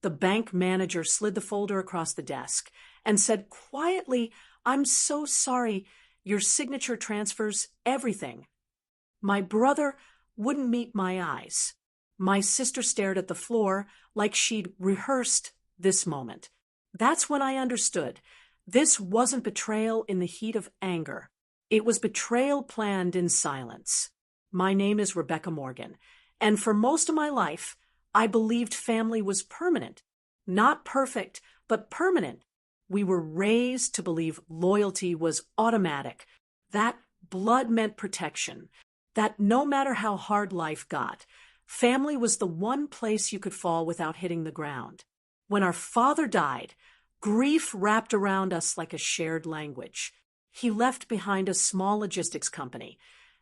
The bank manager slid the folder across the desk and said quietly, "I'm so sorry. Your signature transfers everything." My brother wouldn't meet my eyes. My sister stared at the floor like she'd rehearsed this moment. That's when I understood. This wasn't betrayal in the heat of anger. It was betrayal planned in silence. My name is Rebecca Morgan, and for most of my life, I believed family was permanent. Not perfect, but permanent. We were raised to believe loyalty was automatic, that blood meant protection, that no matter how hard life got, family was the one place you could fall without hitting the ground. When our father died, grief wrapped around us like a shared language. He left behind a small logistics company.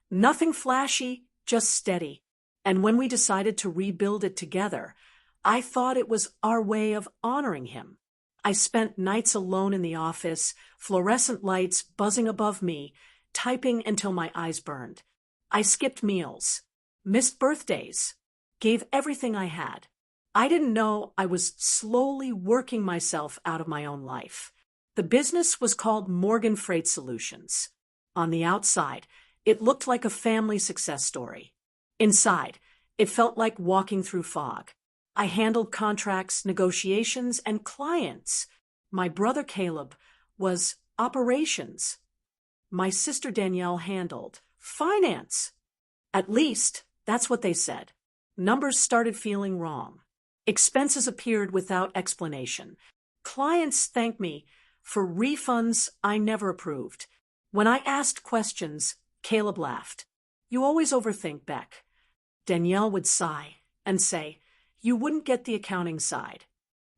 Nothing flashy, just steady. And when we decided to rebuild it together, I thought it was our way of honoring him. I spent nights alone in the office, fluorescent lights buzzing above me, typing until my eyes burned. I skipped meals, missed birthdays, gave everything I had. I didn't know I was slowly working myself out of my own life. The business was called Morgan Freight Solutions. On the outside, it looked like a family success story. Inside, it felt like walking through fog. I handled contracts, negotiations, and clients. My brother Caleb was operations. My sister Danielle handled finance. At least, that's what they said. Numbers started feeling wrong. Expenses appeared without explanation. Clients thanked me for refunds I never approved. When I asked questions, Caleb laughed. "You always overthink, Beck." Danielle would sigh and say, "You wouldn't get the accounting side."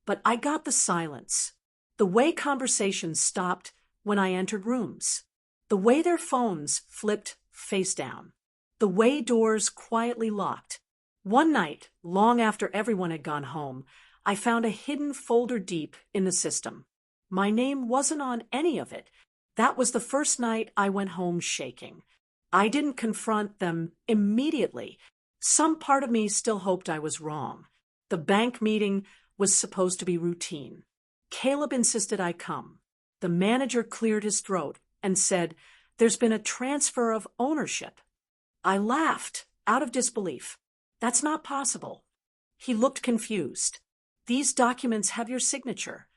But I got the silence. The way conversations stopped when I entered rooms. The way their phones flipped face down. The way doors quietly locked. One night, long after everyone had gone home, I found a hidden folder deep in the system. My name wasn't on any of it. That was the first night I went home shaking. I didn't confront them immediately. Some part of me still hoped I was wrong. The bank meeting was supposed to be routine. Caleb insisted I come. The manager cleared his throat and said, "There's been a transfer of ownership." I laughed, out of disbelief. "That's not possible." He looked confused. "These documents have your signature."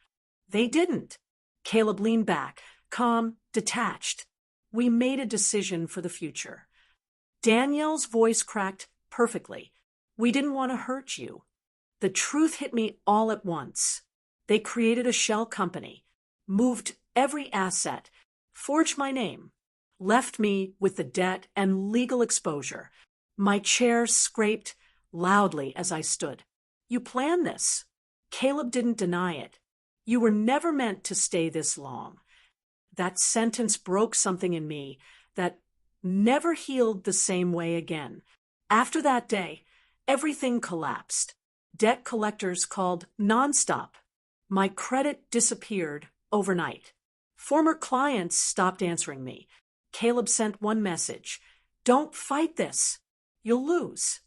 They didn't. Caleb leaned back, calm, detached. "We made a decision for the future." Danielle's voice cracked perfectly. "We didn't want to hurt you." The truth hit me all at once. They created a shell company, moved every asset, forged my name, left me with the debt and legal exposure. My chair scraped loudly as I stood. "You planned this." Caleb didn't deny it. "You were never meant to stay this long." That sentence broke something in me that never healed the same way again. After that day, everything collapsed. Debt collectors called nonstop. My credit disappeared overnight. Former clients stopped answering me. Caleb sent one message: "Don't fight this. You'll lose."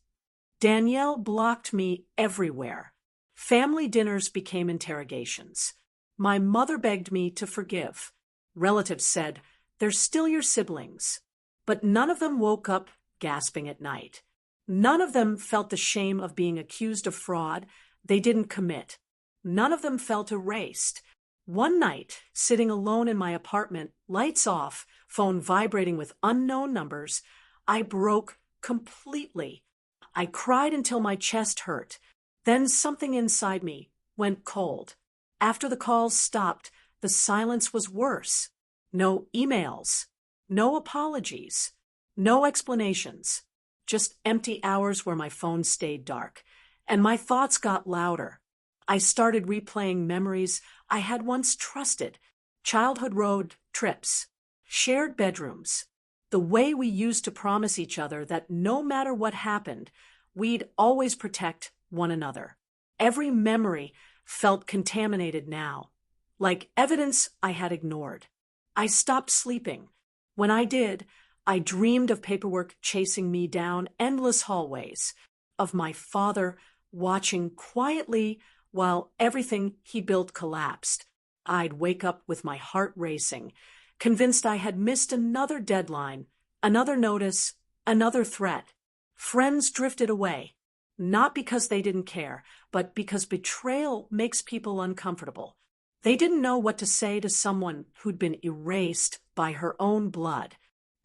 Danielle blocked me everywhere. Family dinners became interrogations. My mother begged me to forgive. Relatives said, "They're still your siblings." But none of them woke up gasping at night. None of them felt the shame of being accused of fraud they didn't commit. None of them felt erased. One night, sitting alone in my apartment, lights off, phone vibrating with unknown numbers, I broke completely. I cried until my chest hurt. Then something inside me went cold. After the calls stopped, the silence was worse. No emails, no apologies, no explanations, just empty hours where my phone stayed dark. And my thoughts got louder. I started replaying memories I had once trusted: childhood road trips, shared bedrooms, the way we used to promise each other that no matter what happened, we'd always protect one another. Every memory felt contaminated now, like evidence I had ignored. I stopped sleeping. When I did, I dreamed of paperwork chasing me down endless hallways, of my father watching quietly while everything he built collapsed. I'd wake up with my heart racing, convinced I had missed another deadline, another notice, another threat. Friends drifted away, not because they didn't care, but because betrayal makes people uncomfortable. They didn't know what to say to someone who'd been erased by her own blood.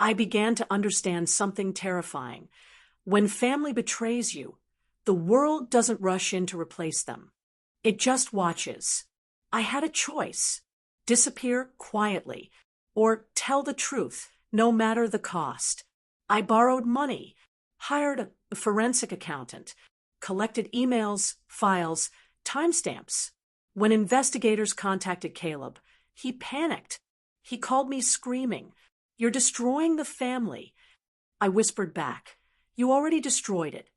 I began to understand something terrifying. When family betrays you, the world doesn't rush in to replace them. It just watches. I had a choice: disappear quietly, or tell the truth, no matter the cost. I borrowed money, hired a forensic accountant, collected emails, files, timestamps. When investigators contacted Caleb, he panicked. He called me screaming, "You're destroying the family." I whispered back, "You already destroyed it."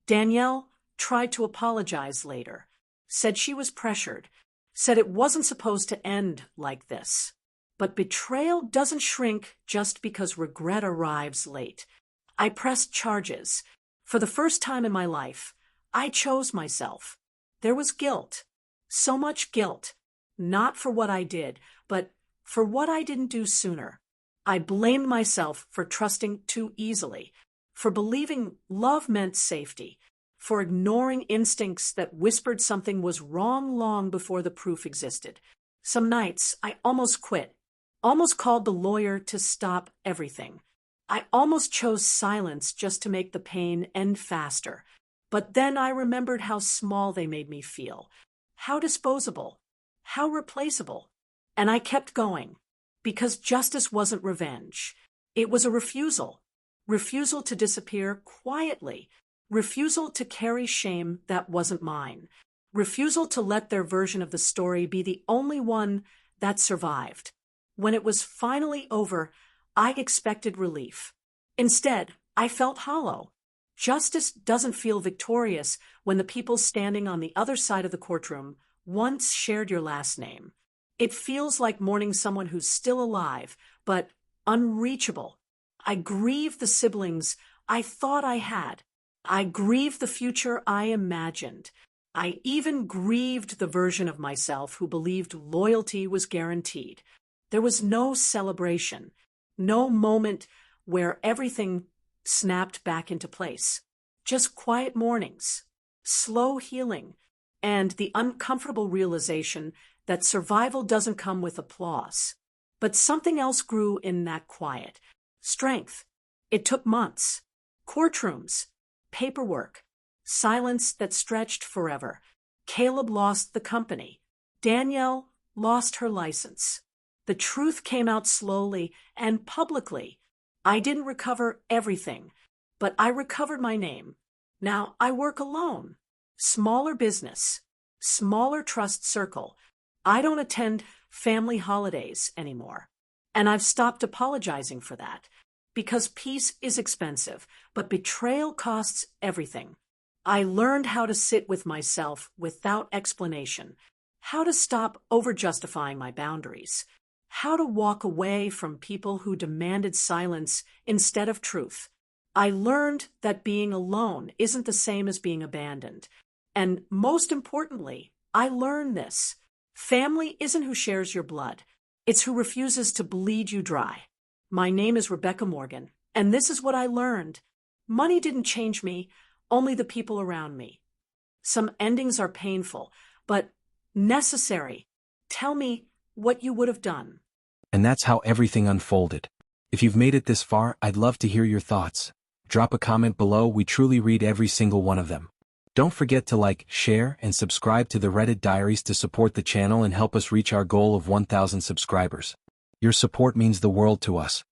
Danielle tried to apologize later, said she was pressured, said it wasn't supposed to end like this. But betrayal doesn't shrink just because regret arrives late. I pressed charges. For the first time in my life, I chose myself. There was guilt. So much guilt. Not for what I did, but for what I didn't do sooner. I blamed myself for trusting too easily, for believing love meant safety, for ignoring instincts that whispered something was wrong long before the proof existed. Some nights, I almost quit, almost called the lawyer to stop everything. I almost chose silence just to make the pain end faster. But then I remembered how small they made me feel, how disposable, how replaceable. And I kept going, because justice wasn't revenge. It was a refusal. Refusal to disappear quietly. Refusal to carry shame that wasn't mine. Refusal to let their version of the story be the only one that survived. When it was finally over, I expected relief. Instead, I felt hollow. Justice doesn't feel victorious when the people standing on the other side of the courtroom once shared your last name. It feels like mourning someone who's still alive, but unreachable. I grieve the siblings I thought I had. I grieve the future I imagined. I even grieved the version of myself who believed loyalty was guaranteed. There was no celebration, no moment where everything snapped back into place. Just quiet mornings, slow healing, and the uncomfortable realization that survival doesn't come with applause. But something else grew in that quiet. Strength. It took months. Courtrooms. Paperwork. Silence that stretched forever. Caleb lost the company. Danielle lost her license. The truth came out slowly and publicly. I didn't recover everything, but I recovered my name. Now I work alone. Smaller business. Smaller trust circle. I don't attend family holidays anymore. And I've stopped apologizing for that. Because peace is expensive, but betrayal costs everything. I learned how to sit with myself without explanation, how to stop over-justifying my boundaries, how to walk away from people who demanded silence instead of truth. I learned that being alone isn't the same as being abandoned. And most importantly, I learned this. Family isn't who shares your blood. It's who refuses to bleed you dry. My name is Rebecca Morgan, and this is what I learned. Money didn't change me, only the people around me. Some endings are painful, but necessary. Tell me what you would have done. And that's how everything unfolded. If you've made it this far, I'd love to hear your thoughts. Drop a comment below, we truly read every single one of them. Don't forget to like, share, and subscribe to the Reddit Diaries to support the channel and help us reach our goal of 1,000 subscribers. Your support means the world to us.